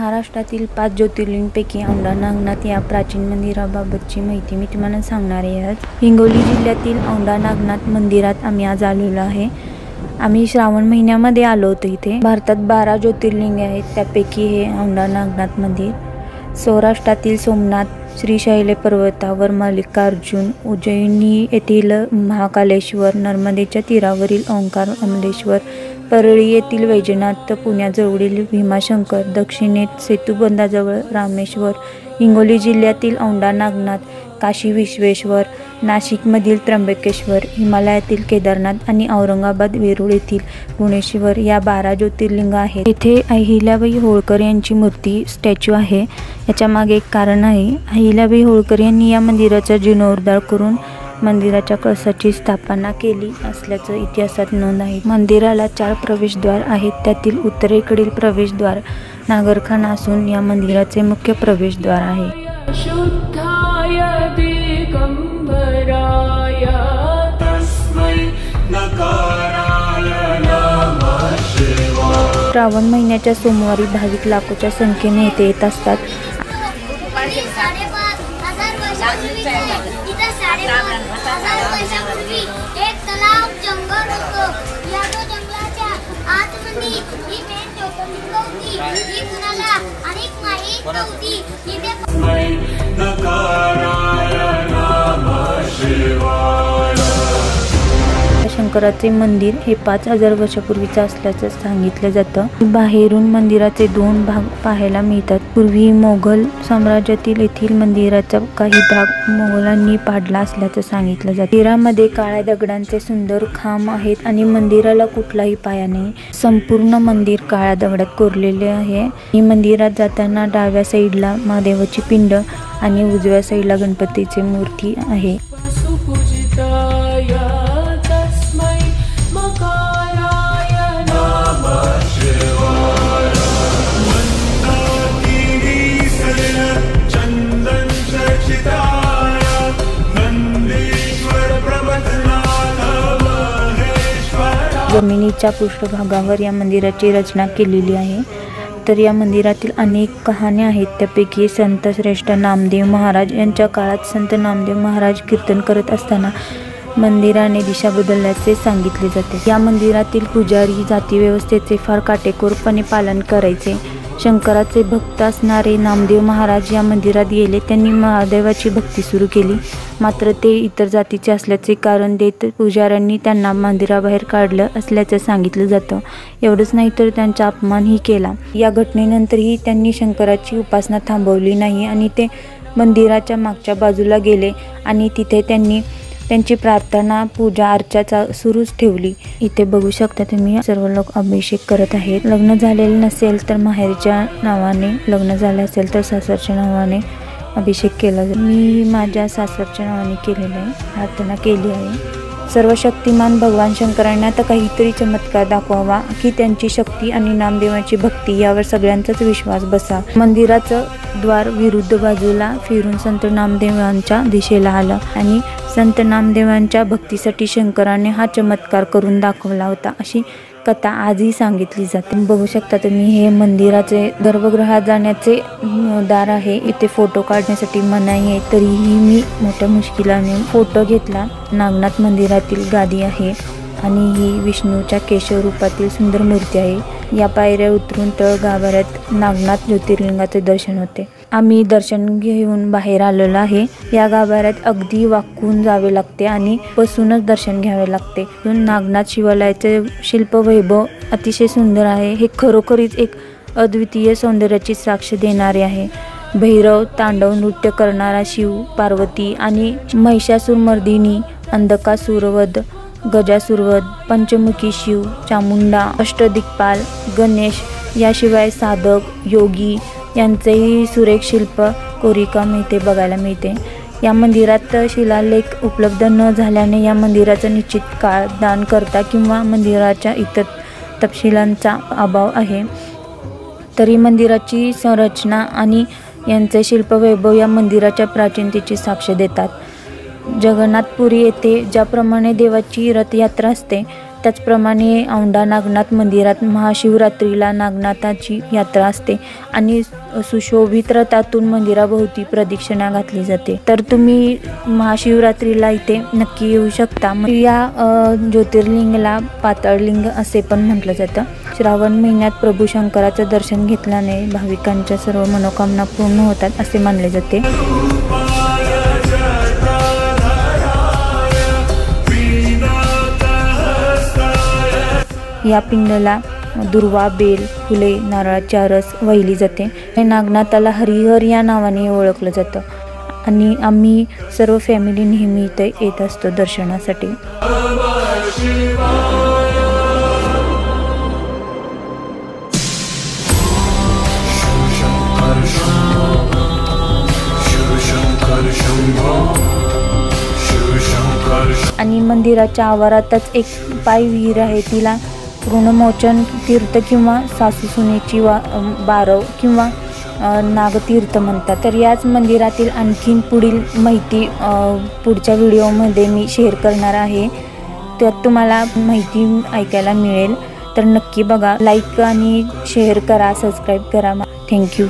महाराष्ट्रातील 5 ज्योतिर्लिंगांपैकी औंढा नागनाथ या प्राचीन मंदिराबाबतची माहिती मी तुम्हाला सांगणार आहे। हिंगोली जिल्ह्यातील औंढा नागनाथ मंदिरात आम्ही आज आलेलो आहे। आम्ही श्रावण महिन्यामध्ये आलो होतो इथे। भारतात 12 ज्योतिर्लिंग आहेत, त्यापैकी हे औंढा नागनाथ मंदिर। सौराष्ट्रातील सोमनाथ, श्रीशैल पर्वतावर मल्लिकार्जुन, उज्जैनी येथील महाकालेश्वर, नर्मदेच्या तीरावरील ओंकार अमलेश्वर, परळी येथील वैजनाथ, पुण्याजवळील भीमाशंकर, दक्षिणेत सेतुबंधाजवळ रामेश्वर, हिंगोली जिल्ह्यातील औंढा नागनाथ, काशी विश्वेश्वर, नाशिकमधील त्र्यंबकेश्वर, हिमालयातील केदारनाथ आणि औरंगाबाद वेरूळ येथील गुणेश्वर या 12 ज्योतिर्लिंग आहेत। येथे अहिल्याबाई होळकर यांची मूर्ती स्टॅच्यू आहे। याच्या मागे एक कारण आहे। अहिल्याबाई होळकर यांनी या मंदिराचा जीर्णोद्धार करून मंदिराच्या कळसाची स्थापना केली असल्याचं इतिहासात नोंद आहे। मंदिराला 4 प्रवेशद्वार आहेत, त्यातील उत्तरेकडील प्रवेशद्वार नागरखाना असून या मंदिराचे मुख्य प्रवेशद्वार आहे। श्रावण महिन्याच्या सोमवारी भाविक लाखोच्या संख्येने येथे येत असतात। एक तलाव जंगल होतं। या जंगलाच्या आतमध्ये ही मेन ज्योतिर्लिंग होती। ही कुणाला अनेक माहित नव्हती। शंकराचे मंदिर हे 5000 वर्षापूर्वीचं असल्याचं सांगितलं जातं। बाहेरून मंदिराचे 2 भाग पाहायला मिळतात। पूर्वी मोगल साम्राज्यातील येथील मंदिराचा काही भाग मोगलांनी पाडला असल्याचं सांगितलं जातं। मंदिरामध्ये काळ्या दगडांचे सुंदर खांब आहेत आणि मंदिराला कुठलाही पाया नाही। संपूर्ण मंदिर काळ्या दगडात कोरलेले आहे। ही मंदिरात जाताना डाव्या साईडला महादेवाची पिंड आणि उजव्या साईडला गणपतीची मूर्ती आहे। जमिनीच्या पृष्ठभागावर या मंदिराची रचना केलेली आहे। तर या मंदिरातील अनेक कहाण्या आहेत, त्यापैकी संत श्रेष्ठ नामदेव महाराज यांच्या काळात संत नामदेव महाराज कीर्तन करत असताना मंदिराने दिशा बदलल्याचे सांगितले जाते। या मंदिरातील पुजारी जातीव्यवस्थेचे फार काटेकोरपणे पालन करायचे। शंकराचे भक्त असणारे नामदेव महाराज या मंदिरात गेले। त्यांनी महादेवाची भक्ती सुरू केली, मात्र ते इतर जातीचे असल्याचे कारण देत पुजाऱ्यांनी त्यांना मंदिराबाहेर काढलं असल्याचं सांगितलं जातं। एवढंच नाही तर त्यांचा अपमानही केला। या घटनेनंतरही त्यांनी शंकराची उपासना थांबवली नाही आणि ते मंदिराच्या मागच्या बाजूला गेले आणि तिथे त्यांनी त्यांची प्रार्थना पूजा अर्चा सुरूच ठेवली। इथे बघू शकता तुम्ही सर्व लोक अभिषेक करत आहेत। लग्न झालेले नसेल तर माहेरच्या नावाने, लग्न झाले असेल तर सासरच्या नावाने अभिषेक केला जातो। मी माझ्या सासरच्या नावाने केलेलं आहे, प्रार्थना केली आहे। सर्व शक्तिमान भगवान शंकरांनी आता काहीतरी चमत्कार दाखवावा की त्यांची शक्ती आणि नामदेवाची भक्ती यावर सगळ्यांचाच विश्वास बसा। मंदिराचं द्वार विरुद्ध बाजूला फिरून संत नामदेवांच्या दिशेला आलं आणि संत नामदेवांच्या भक्तीसाठी शंकराने हा चमत्कार करून दाखवला होता, अशी कथा आजही सांगितली जाते। बघू शकता तुम्ही हे मंदिराचे गर्भगृहात जाण्याचे दार आहे। इथे फोटो काढण्यासाठी मनाई आहे, तरीही मी मोठ्या मुश्किलाने फोटो घेतला। नागनाथ मंदिरातील गादी आहे आणि ही विष्णूच्या केशव रूपातील सुंदर मूर्ती आहे। या पायऱ्या उतरून तळ गाभाऱ्यात नागनाथ ज्योतिर्लिंगाचे दर्शन होते। आम्ही दर्शन घेऊन बाहेर आलेलो आहे। या गाभाऱ्यात अगदी वाकून जावे लागते आणि बसूनच दर्शन घ्यावे लागते। नागनाथ शिवालयाचे शिल्पवैभव अतिशय सुंदर आहे। हे खरोखरीच एक अद्वितीय सौंदर्याची साक्ष देणारे आहे। भैरव, तांडव नृत्य करणारा शिव, पार्वती आणि महिषासुरमर्दिनी, अंधकासुरवध, गजासुरवध, पंचमुखी शिव, चामुंडा, अष्टदिक्पाल, गणेश, याशिवाय साधक, योगी यांचेही सुरेख शिल्प कोरीवकाम इथे बघायला मिळते। या मंदिरात शिलालेख उपलब्ध न झाल्याने या मंदिराचा निश्चित काळ, दानकर्ता किंवा मंदिराच्या इतर तपशिलांचा अभाव आहे। तरी मंदिराची संरचना आणि यांचे शिल्पवैभव या मंदिराच्या प्राचीनतेची साक्ष देतात। जगन्नाथपुरी येथे ज्याप्रमाणे देवाची रथयात्रा असते त्याचप्रमाणे औंढा नागनाथ मंदिरात महाशिवरात्रीला नागनाथाची यात्रा असते आणि सुशोभित रथातून मंदिराभोवती प्रदक्षिणा घातली जाते. तर तुम्ही महाशिवरात्रीला इथे नक्की येऊ शकता. या ज्योतिर्लिंगला पाताळलिंग असे पण म्हटलं जातं. श्रावण महिन्यात प्रभू शंकराचं दर्शन घेतल्याने भाविकांच्या सर्व मनोकामना पूर्ण होतात असे मानले जाते. या पिंडला दुर्वा, बेल, फुले, नारळाची आरस वाहिली जाते. हे नागनाथाला हरिहर या नावाने ओळखलं जातं आणि आम्ही सर्व फॅमिली नेहमी इथे येत असतो दर्शनासाठी. आणि मंदिराच्या आवारातच एक पाय विहीर आहे. तिला ऋणमोचन तीर्थ किंवा सासू सुनेची बारव किंवा नागतीर्थ म्हणतात. तर याच मंदिरातील आणखीन पुढील माहिती पुढच्या व्हिडिओमध्ये मी शेअर करणार आहे. त्यात तुम्हाला माहिती ऐकायला मिळेल. तर नक्की बघा, लाईक आणि शेअर करा, सबस्क्राईब करा. थँक्यू.